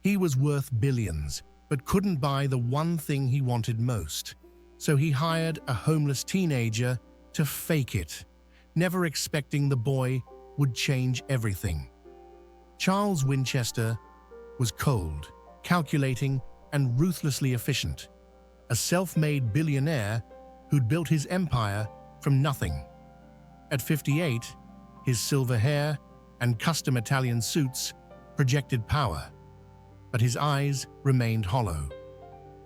He was worth billions, but couldn't buy the one thing he wanted most. So he hired a homeless teenager to fake it, never expecting the boy would change everything. Charles Winchester was cold, calculating, and ruthlessly efficient, a self-made billionaire who'd built his empire from nothing. At 58, his silver hair and custom Italian suits projected power, but his eyes remained hollow.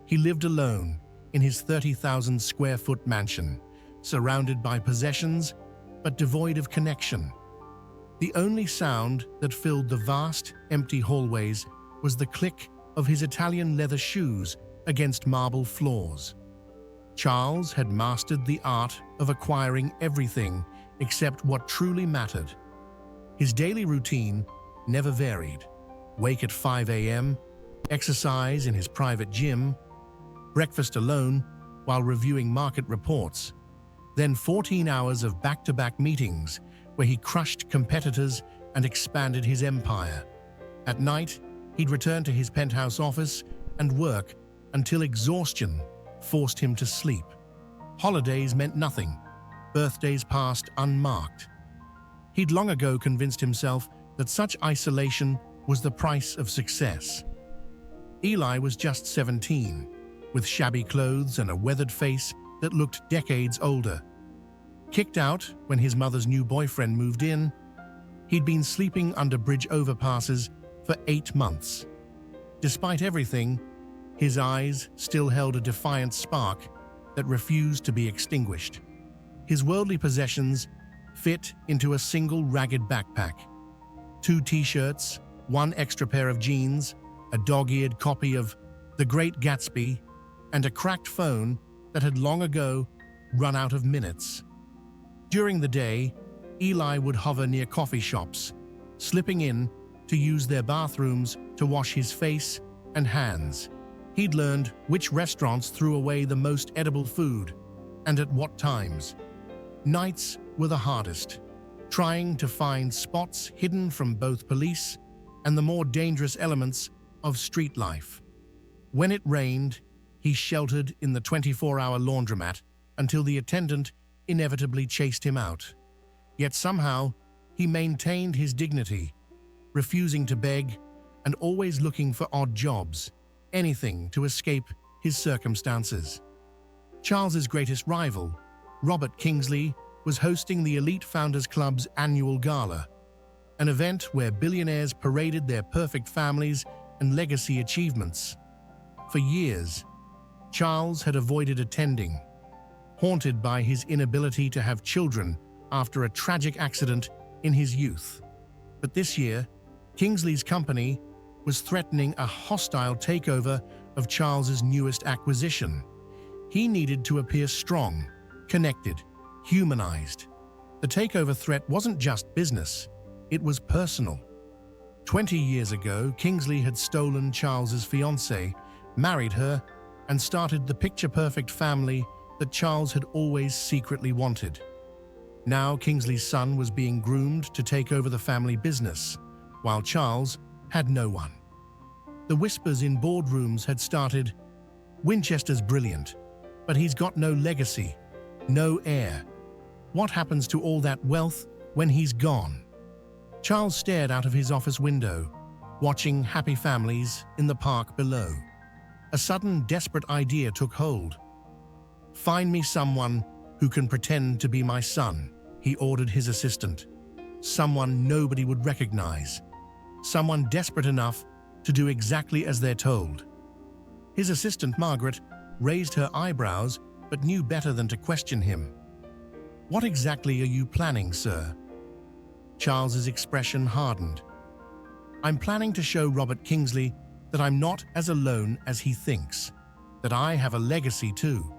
He lived alone in his 30,000-square-foot mansion, surrounded by possessions but devoid of connection. The only sound that filled the vast, empty hallways was the click of his Italian leather shoes against marble floors. Charles had mastered the art of acquiring everything except what truly mattered. His daily routine never varied. Wake at 5 a.m., exercise in his private gym, breakfast alone while reviewing market reports, then 14 hours of back-to-back meetings where he crushed competitors and expanded his empire. At night, he'd return to his penthouse office and work until exhaustion forced him to sleep. Holidays meant nothing. Birthdays passed unmarked. He'd long ago convinced himself that such isolation was the price of success. Eli was just 17, with shabby clothes and a weathered face that looked decades older. Kicked out when his mother's new boyfriend moved in, he'd been sleeping under bridge overpasses for 8 months. Despite everything, his eyes still held a defiant spark that refused to be extinguished. His worldly possessions fit into a single ragged backpack. 2 t-shirts, 1 extra pair of jeans, a dog-eared copy of The Great Gatsby, and a cracked phone that had long ago run out of minutes. During the day, Eli would hover near coffee shops, slipping in to use their bathrooms to wash his face and hands. He'd learned which restaurants threw away the most edible food and at what times. Nights were the hardest, trying to find spots hidden from both police and the more dangerous elements of street life. When it rained, he sheltered in the 24-hour laundromat until the attendant inevitably chased him out. Yet somehow, he maintained his dignity, refusing to beg and always looking for odd jobs, anything to escape his circumstances. Charles's greatest rival, Robert Kingsley, was hosting the Elite Founders Club's annual gala, an event where billionaires paraded their perfect families and legacy achievements. For years, Charles had avoided attending, haunted by his inability to have children after a tragic accident in his youth. But this year, Kingsley's company was threatening a hostile takeover of Charles's newest acquisition. He needed to appear strong, connected, humanized. The takeover threat wasn't just business, it was personal. 20 years ago, Kingsley had stolen Charles's fiancée, married her, and started the picture-perfect family that Charles had always secretly wanted. Now Kingsley's son was being groomed to take over the family business, while Charles had no one. The whispers in boardrooms had started, "Winchester's brilliant, but he's got no legacy, no heir. What happens to all that wealth when he's gone?" Charles stared out of his office window, watching happy families in the park below. A sudden, desperate idea took hold. "Find me someone who can pretend to be my son," he ordered his assistant. "Someone nobody would recognize. Someone desperate enough to do exactly as they're told." His assistant, Margaret, raised her eyebrows but knew better than to question him. "What exactly are you planning, sir?" Charles's expression hardened. "I'm planning to show Robert Kingsley that I'm not as alone as he thinks, that I have a legacy too."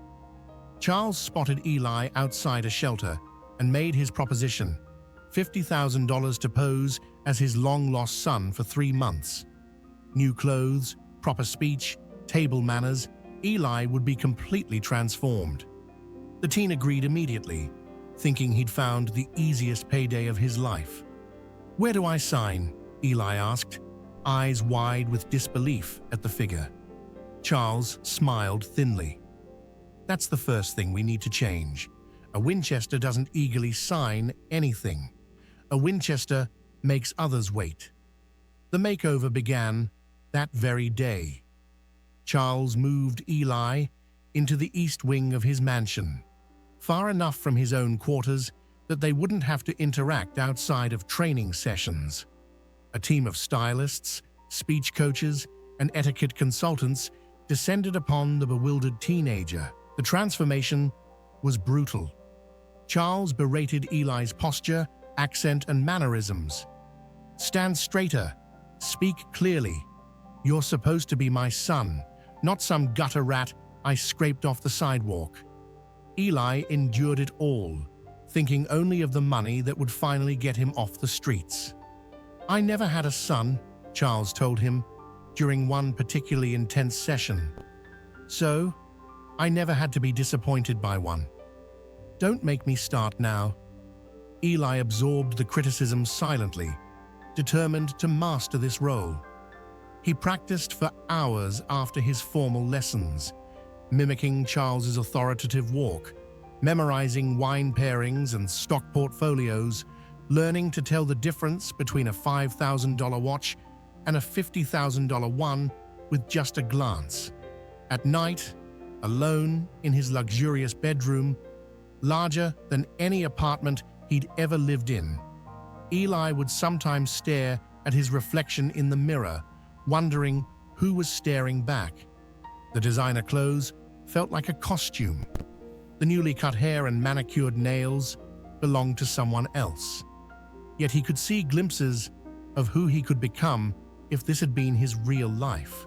Charles spotted Eli outside a shelter and made his proposition, $50,000 to pose as his long-lost son for 3 months. New clothes, proper speech, table manners, Eli would be completely transformed. The teen agreed immediately, thinking he'd found the easiest payday of his life. "Where do I sign?" Eli asked, eyes wide with disbelief at the figure. Charles smiled thinly. That's the first thing we need to change. A Winchester doesn't eagerly sign anything. A Winchester makes others wait. The makeover began that very day. Charles moved Eli into the east wing of his mansion, far enough from his own quarters that they wouldn't have to interact outside of training sessions. A team of stylists, speech coaches, and etiquette consultants descended upon the bewildered teenager. The transformation was brutal. Charles berated Eli's posture, accent, and mannerisms. "Stand straighter. Speak clearly. You're supposed to be my son, not some gutter rat I scraped off the sidewalk." Eli endured it all, thinking only of the money that would finally get him off the streets. "I never had a son," Charles told him during one particularly intense session. "So, I never had to be disappointed by one. Don't make me start now." Eli absorbed the criticism silently, determined to master this role. He practiced for hours after his formal lessons, mimicking Charles's authoritative walk, memorizing wine pairings and stock portfolios, learning to tell the difference between a $5,000 watch and a $50,000 one with just a glance. At night, alone in his luxurious bedroom, larger than any apartment he'd ever lived in, Eli would sometimes stare at his reflection in the mirror, wondering who was staring back. The designer clothes felt like a costume. The newly cut hair and manicured nails belonged to someone else. Yet he could see glimpses of who he could become if this had been his real life.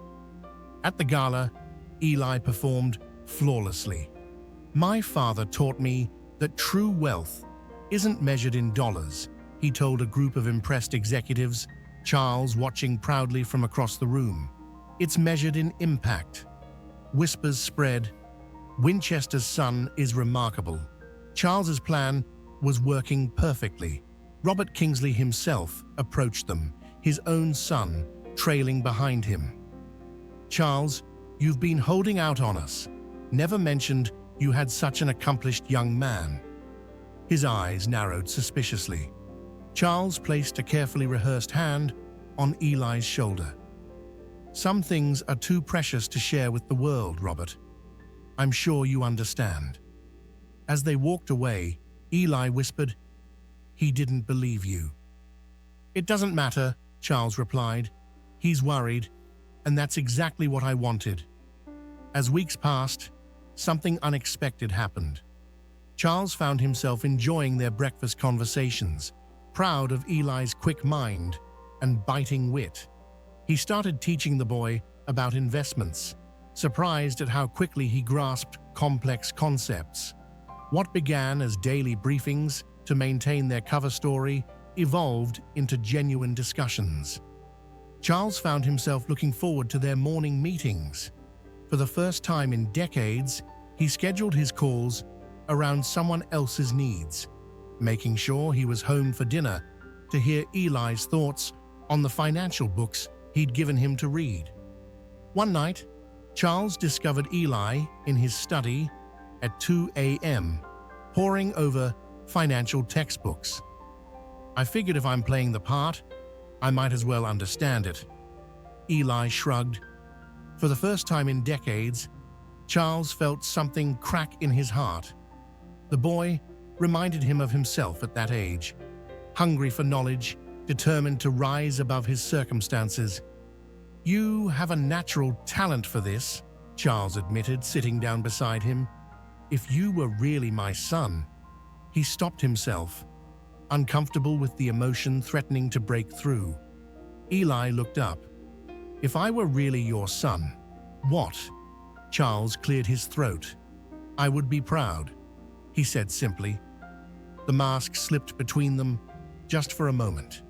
At the gala, Eli performed flawlessly. "My father taught me that true wealth isn't measured in dollars," he told a group of impressed executives, Charles watching proudly from across the room. "It's measured in impact." Whispers spread. Winchester's son is remarkable. Charles's plan was working perfectly. Robert Kingsley himself approached them, his own son trailing behind him. "Charles, you've been holding out on us. Never mentioned you had such an accomplished young man." His eyes narrowed suspiciously. Charles placed a carefully rehearsed hand on Eli's shoulder. "Some things are too precious to share with the world, Robert. I'm sure you understand." As they walked away, Eli whispered, "He didn't believe you." "It doesn't matter," Charles replied. "He's worried, and that's exactly what I wanted." As weeks passed, something unexpected happened. Charles found himself enjoying their breakfast conversations, proud of Eli's quick mind and biting wit. He started teaching the boy about investments, surprised at how quickly he grasped complex concepts. What began as daily briefings to maintain their cover story evolved into genuine discussions. Charles found himself looking forward to their morning meetings. For the first time in decades, he scheduled his calls around someone else's needs, making sure he was home for dinner to hear Eli's thoughts on the financial books he'd given him to read. One night, Charles discovered Eli in his study at 2 a.m., poring over financial textbooks. "I figured if I'm playing the part, I might as well understand it." Eli shrugged. For the first time in decades, Charles felt something crack in his heart. The boy reminded him of himself at that age, hungry for knowledge, determined to rise above his circumstances. "You have a natural talent for this," Charles admitted, sitting down beside him. "If you were really my son." He stopped himself, uncomfortable with the emotion threatening to break through. Eli looked up. "If I were really your son, what?" Charles cleared his throat. "I would be proud," he said simply. The mask slipped between them just for a moment.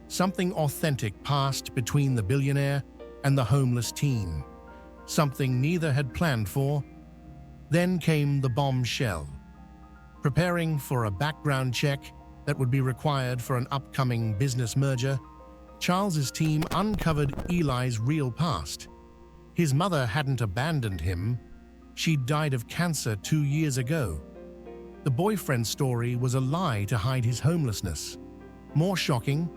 Something authentic passed between the billionaire and the homeless teen, something neither had planned for. Then came the bombshell. Preparing for a background check that would be required for an upcoming business merger, Charles's team uncovered Eli's real past. His mother hadn't abandoned him. She'd died of cancer 2 years ago. The boyfriend story was a lie to hide his homelessness. More shocking,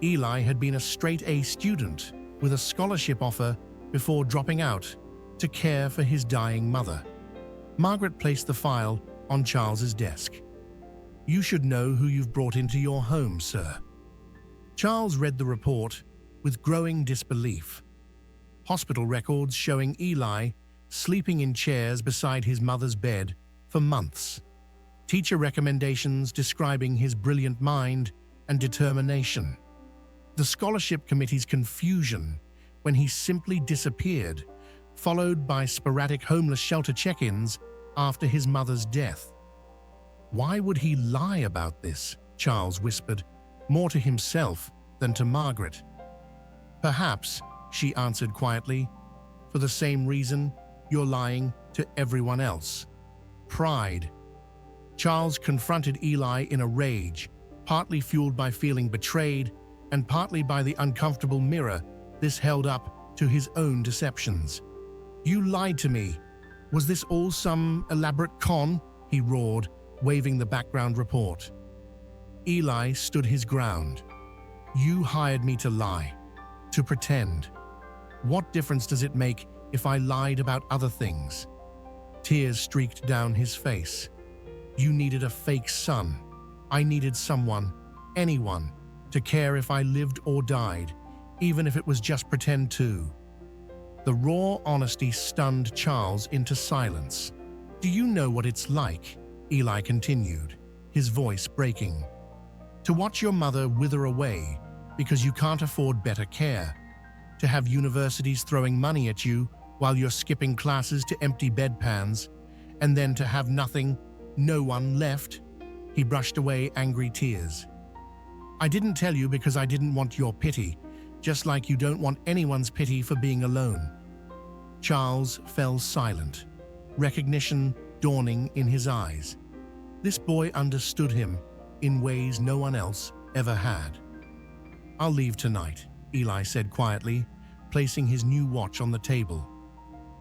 Eli had been a straight-A student with a scholarship offer before dropping out to care for his dying mother. Margaret placed the file on Charles's desk. "You should know who you've brought into your home, sir." Charles read the report with growing disbelief. Hospital records showing Eli sleeping in chairs beside his mother's bed for months. Teacher recommendations describing his brilliant mind and determination. The scholarship committee's confusion when he simply disappeared, followed by sporadic homeless shelter check-ins after his mother's death. Why would he lie about this? Charles whispered, more to himself than to Margaret. "Perhaps," she answered quietly, "for the same reason you're lying to everyone else. Pride." Charles confronted Eli in a rage, partly fueled by feeling betrayed and partly by the uncomfortable mirror this held up to his own deceptions. "You lied to me. Was this all some elaborate con?" he roared, waving the background report. Eli stood his ground. "You hired me to lie, to pretend. What difference does it make if I lied about other things?" Tears streaked down his face. "You needed a fake son. I needed someone, anyone, to care if I lived or died, even if it was just pretend too." The raw honesty stunned Charles into silence. "Do you know what it's like?" Eli continued, his voice breaking. "To watch your mother wither away because you can't afford better care. To have universities throwing money at you while you're skipping classes to empty bedpans, and then to have nothing, no one left." He brushed away angry tears. "I didn't tell you because I didn't want your pity, just like you don't want anyone's pity for being alone." Charles fell silent, recognition dawning in his eyes. This boy understood him in ways no one else ever had. "I'll leave tonight," Eli said quietly, placing his new watch on the table.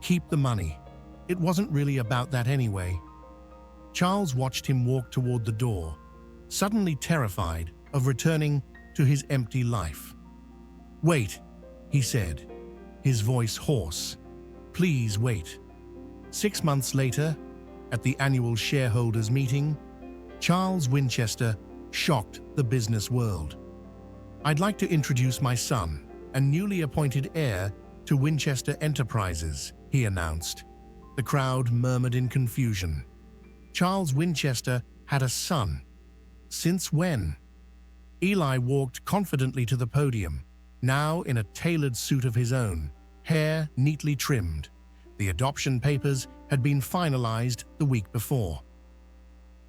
"Keep the money. It wasn't really about that anyway." Charles watched him walk toward the door, suddenly terrified of returning to his empty life. "Wait," he said, his voice hoarse. "Please wait." 6 months later, at the annual shareholders meeting, Charles Winchester shocked the business world. "I'd like to introduce my son and newly appointed heir to Winchester Enterprises," he announced. The crowd murmured in confusion. Charles Winchester had a son. Since when? Eli walked confidently to the podium, now in a tailored suit of his own, hair neatly trimmed. The adoption papers had been finalized the week before.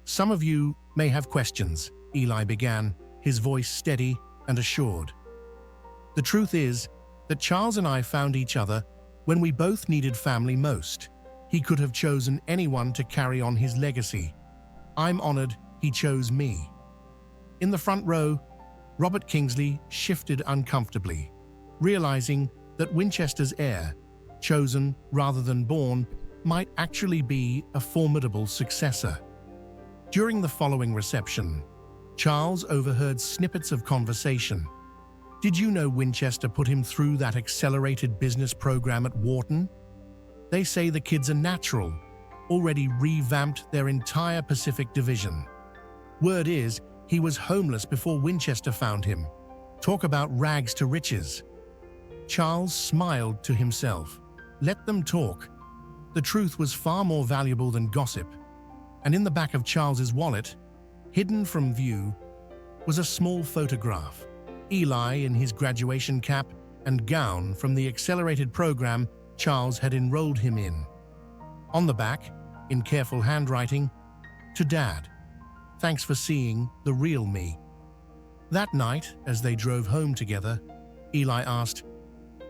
"Some of you may have questions," Eli began, his voice steady and assured. "The truth is that Charles and I found each other when we both needed family most. He could have chosen anyone to carry on his legacy. I'm honored he chose me." In the front row, Robert Kingsley shifted uncomfortably, realizing that Winchester's heir, chosen rather than born, might actually be a formidable successor. During the following reception, Charles overheard snippets of conversation. "Did you know Winchester put him through that accelerated business program at Wharton? They say the kid's a natural, already revamped their entire Pacific division. Word is, he was homeless before Winchester found him. Talk about rags to riches." Charles smiled to himself. Let them talk. The truth was far more valuable than gossip. And in the back of Charles's wallet, hidden from view, was a small photograph. Eli in his graduation cap and gown from the accelerated program Charles had enrolled him in. On the back, in careful handwriting, "To Dad. Thanks for seeing the real me." That night, as they drove home together, Eli asked,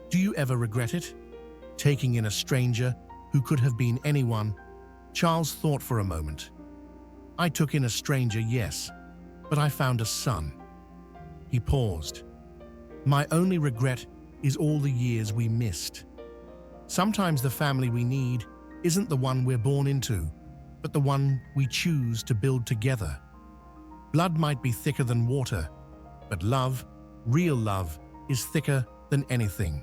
"Do you ever regret it? Taking in a stranger who could have been anyone?" Charles thought for a moment. "I took in a stranger, yes, but I found a son." He paused. My only regret is all the years we missed. Sometimes the family we need isn't the one we're born into, but the one we choose to build together. Blood might be thicker than water, but love, real love, is thicker than anything.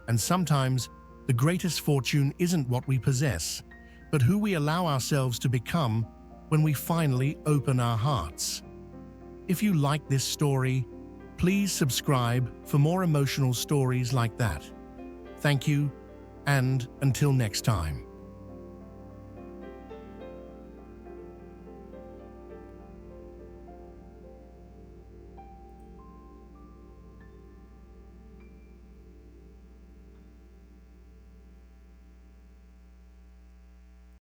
And sometimes, the greatest fortune isn't what we possess, but who we allow ourselves to become when we finally open our hearts. If you like this story, please subscribe for more emotional stories like that. Thank you, and until next time.